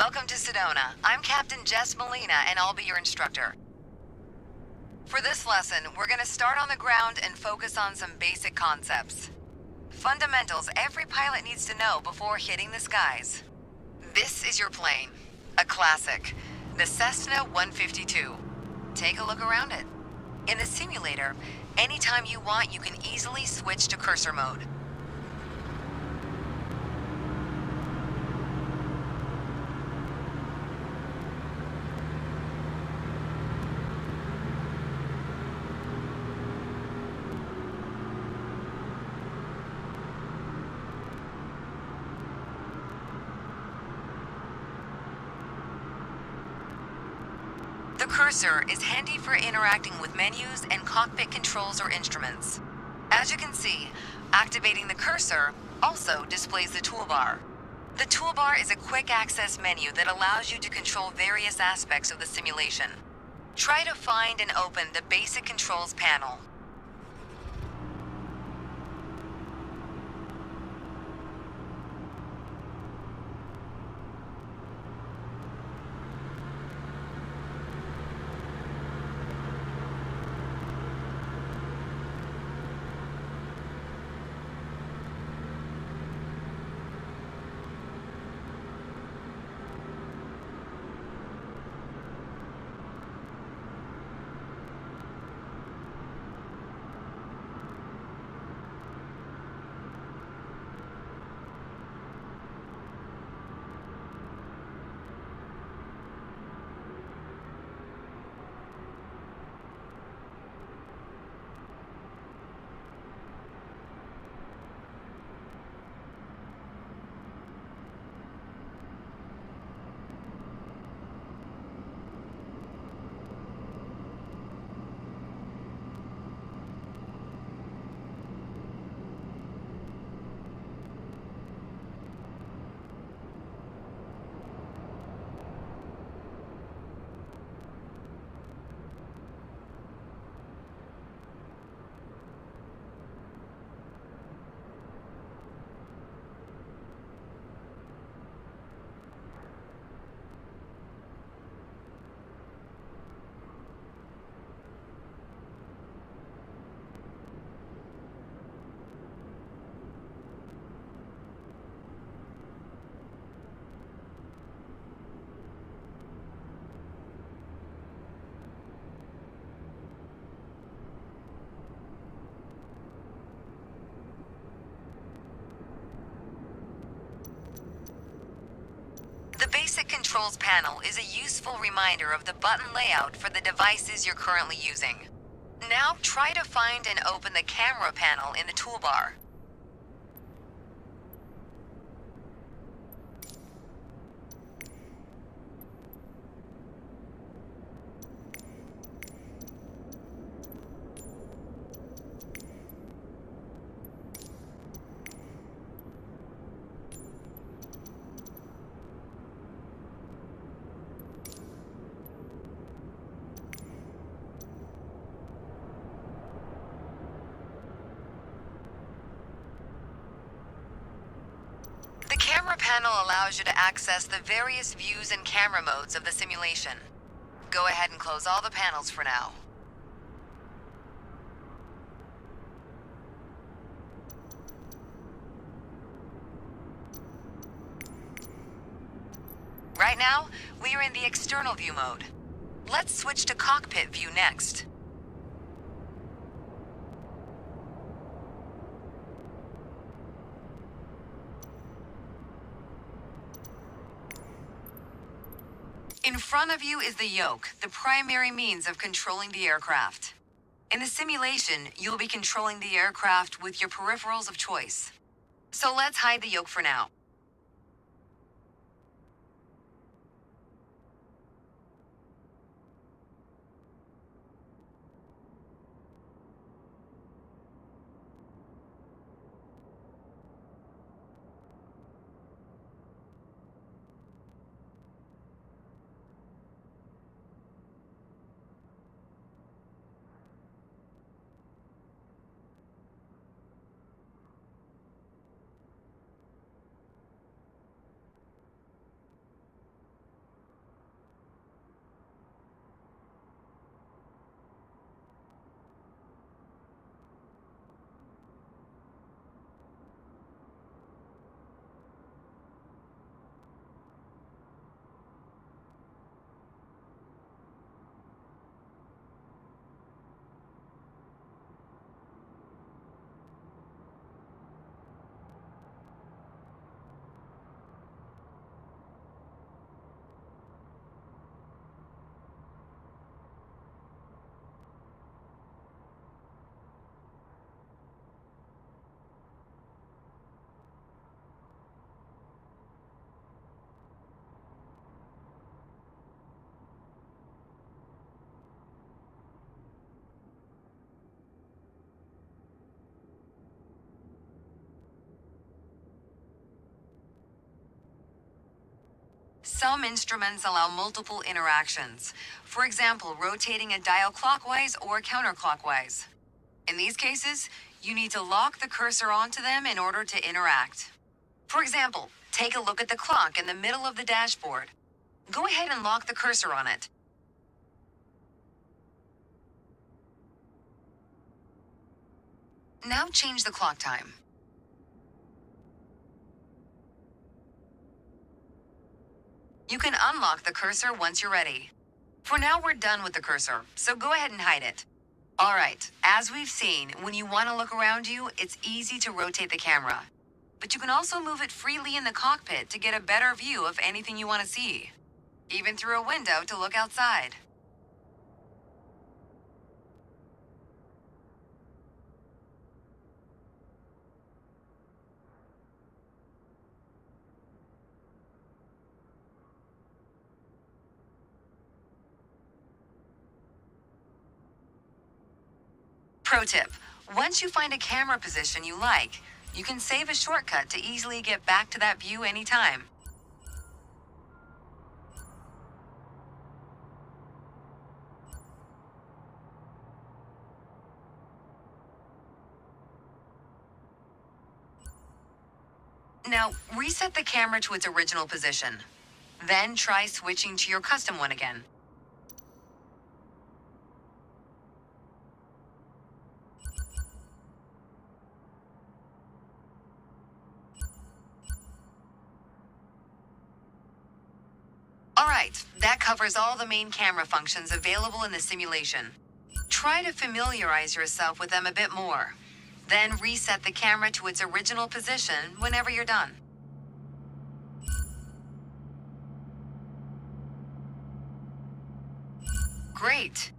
Welcome to Sedona. I'm Captain Jess Molina, and I'll be your instructor. For this lesson, we're going to start on the ground and focus on some basic concepts. Fundamentals every pilot needs to know before hitting the skies. This is your plane, a classic, the Cessna 152. Take a look around it. In the simulator, anytime you want, you can easily switch to cursor mode. The cursor is handy for interacting with menus and cockpit controls or instruments. As you can see, activating the cursor also displays the toolbar. The toolbar is a quick access menu that allows you to control various aspects of the simulation. Try to find and open the basic controls panel. The basic controls panel is a useful reminder of the button layout for the devices you're currently using. Now try to find and open the camera panel in the toolbar. The camera panel allows you to access the various views and camera modes of the simulation. Go ahead and close all the panels for now. Right now, we are in the external view mode. Let's switch to cockpit view next. In front of you is the yoke, the primary means of controlling the aircraft. In the simulation, you'll be controlling the aircraft with your peripherals of choice. So let's hide the yoke for now. Some instruments allow multiple interactions. For example, rotating a dial clockwise or counterclockwise. In these cases, you need to lock the cursor onto them in order to interact. For example, take a look at the clock in the middle of the dashboard. Go ahead and lock the cursor on it. Now change the clock time. You can unlock the cursor once you're ready. For now, we're done with the cursor, so go ahead and hide it. All right, as we've seen, when you want to look around you, it's easy to rotate the camera. But you can also move it freely in the cockpit to get a better view of anything you want to see, even through a window to look outside. Pro tip, once you find a camera position you like, you can save a shortcut to easily get back to that view anytime. Now, reset the camera to its original position. Then try switching to your custom one again. Alright, that covers all the main camera functions available in the simulation. Try to familiarize yourself with them a bit more. Then reset the camera to its original position whenever you're done. Great!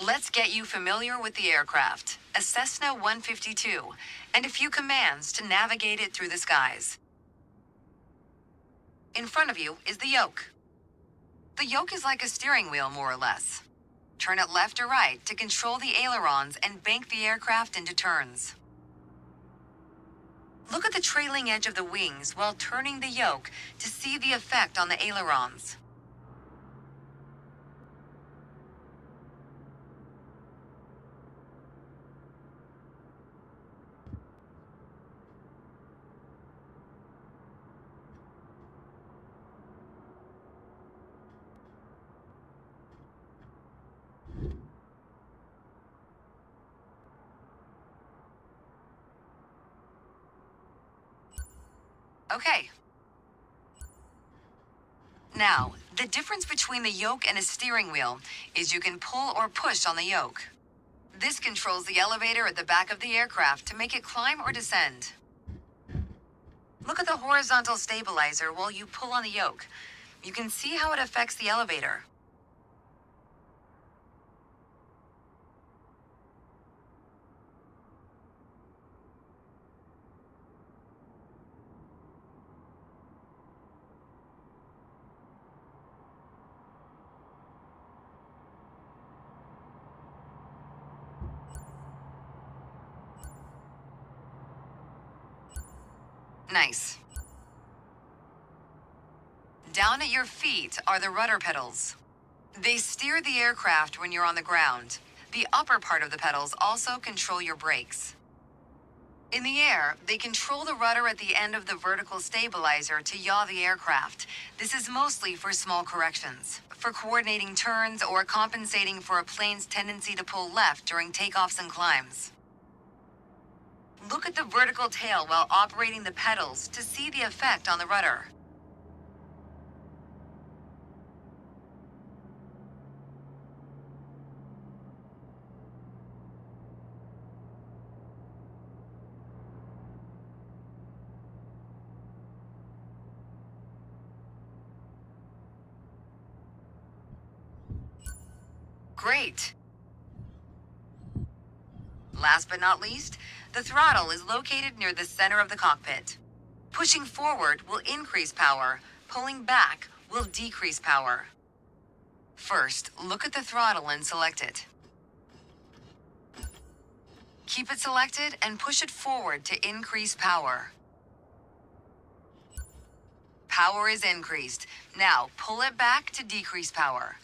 Let's get you familiar with the aircraft, a Cessna 152, and a few commands to navigate it through the skies. In front of you is the yoke. The yoke is like a steering wheel, more or less. Turn it left or right to control the ailerons and bank the aircraft into turns. Look at the trailing edge of the wings while turning the yoke to see the effect on the ailerons. Okay. Now, the difference between the yoke and a steering wheel is you can pull or push on the yoke. This controls the elevator at the back of the aircraft to make it climb or descend. Look at the horizontal stabilizer while you pull on the yoke. You can see how it affects the elevator. Nice. Down at your feet are the rudder pedals. They steer the aircraft when you're on the ground. The upper part of the pedals also control your brakes. In the air, they control the rudder at the end of the vertical stabilizer to yaw the aircraft. This is mostly for small corrections, for coordinating turns or compensating for a plane's tendency to pull left during takeoffs and climbs. Look at the vertical tail while operating the pedals to see the effect on the rudder. Great! Last but not least, the throttle is located near the center of the cockpit. Pushing forward will increase power, pulling back will decrease power. First, look at the throttle and select it. Keep it selected and push it forward to increase power. Power is increased. Now, pull it back to decrease power.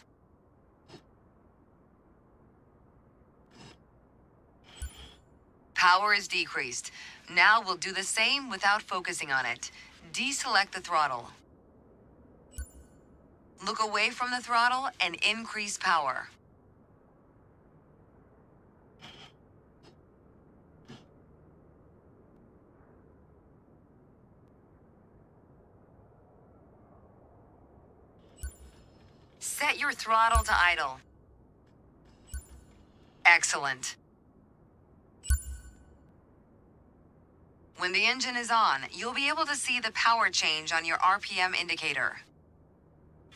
Power is decreased. Now we'll do the same without focusing on it. Deselect the throttle. Look away from the throttle and increase power. Set your throttle to idle. Excellent. When the engine is on, you'll be able to see the power change on your RPM indicator.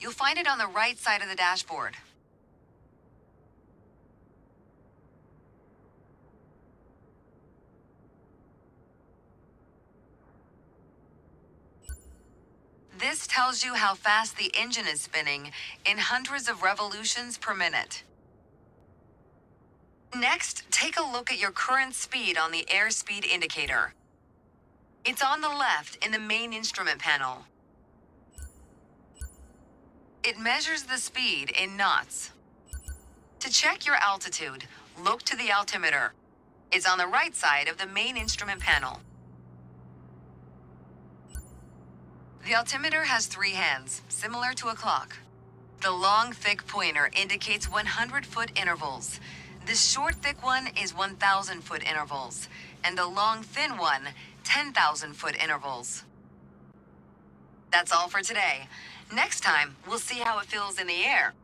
You'll find it on the right side of the dashboard. This tells you how fast the engine is spinning in hundreds of revolutions per minute. Next, take a look at your current speed on the airspeed indicator. It's on the left in the main instrument panel. It measures the speed in knots. To check your altitude, look to the altimeter. It's on the right side of the main instrument panel. The altimeter has 3 hands, similar to a clock. The long, thick pointer indicates 100-foot intervals. This short, thick one is 1,000-foot intervals, and the long, thin one, 10,000-foot intervals. That's all for today. Next time, we'll see how it feels in the air.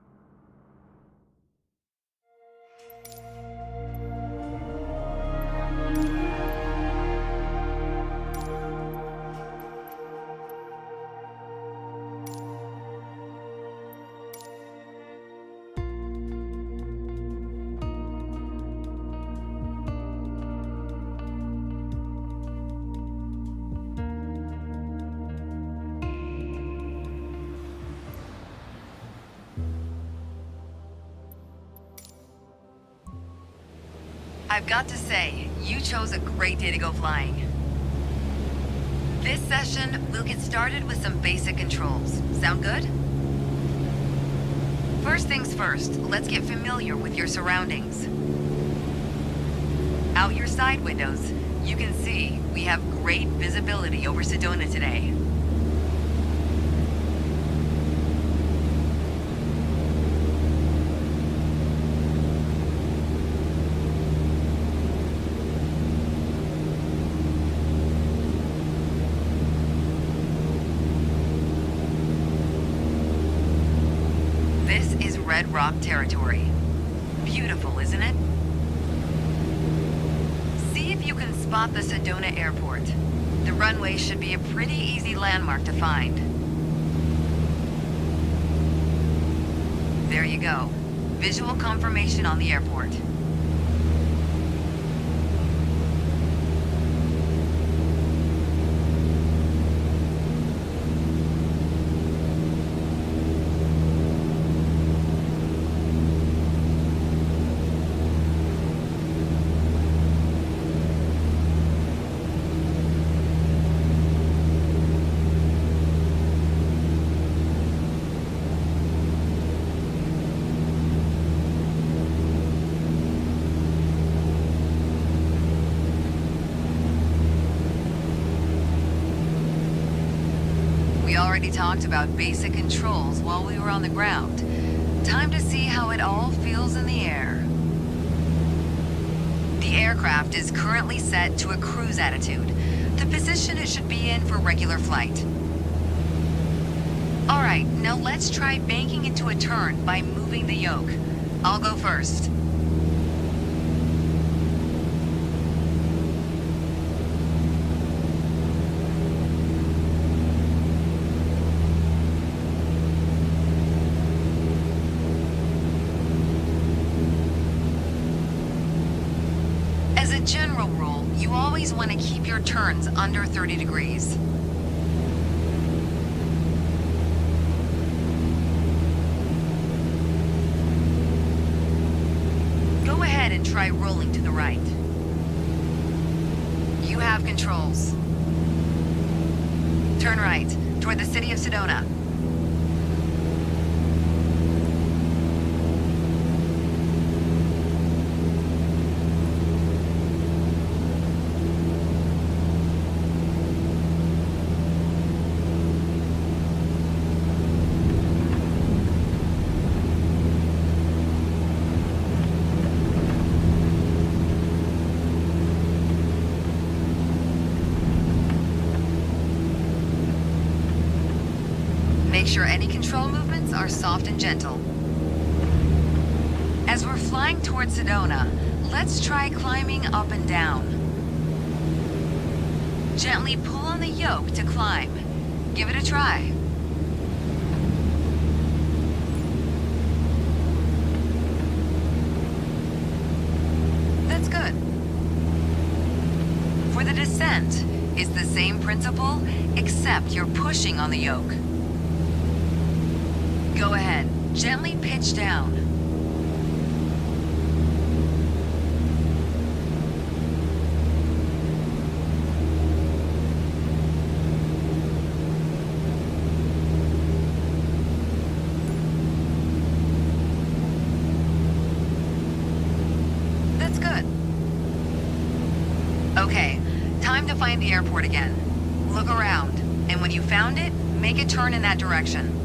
I've got to say, you chose a great day to go flying. This session, we'll get started with some basic controls. Sound good? First things first, let's get familiar with your surroundings. Out your side windows, you can see we have great visibility over Sedona today. Red Rock territory. Beautiful, isn't it? See if you can spot the Sedona airport. The runway should be a pretty easy landmark to find. There you go. Visual confirmation on the airport. already talked about basic controls while we were on the ground. Time to see how it all feels in the air. The aircraft is currently set to a cruise attitude, the position it should be in for regular flight. Alright, now let's try banking into a turn by moving the yoke. I'll go first. As a general rule, you always want to keep your turns under 30 degrees. Go ahead and try rolling to the right. You have controls. Turn right, toward the city of Sedona. Make sure any control movements are soft and gentle. As we're flying towards Sedona, let's try climbing up and down. Gently pull on the yoke to climb. Give it a try. That's good. For the descent, it's the same principle, except you're pushing on the yoke. Go ahead, gently pitch down. That's good. Okay, time to find the airport again. Look around, and when you found it, make a turn in that direction.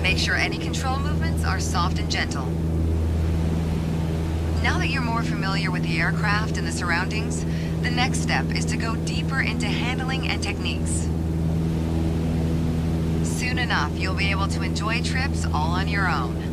Make sure any control movements are soft and gentle. Now that you're more familiar with the aircraft and the surroundings, the next step is to go deeper into handling and techniques. Soon enough, you'll be able to enjoy trips all on your own.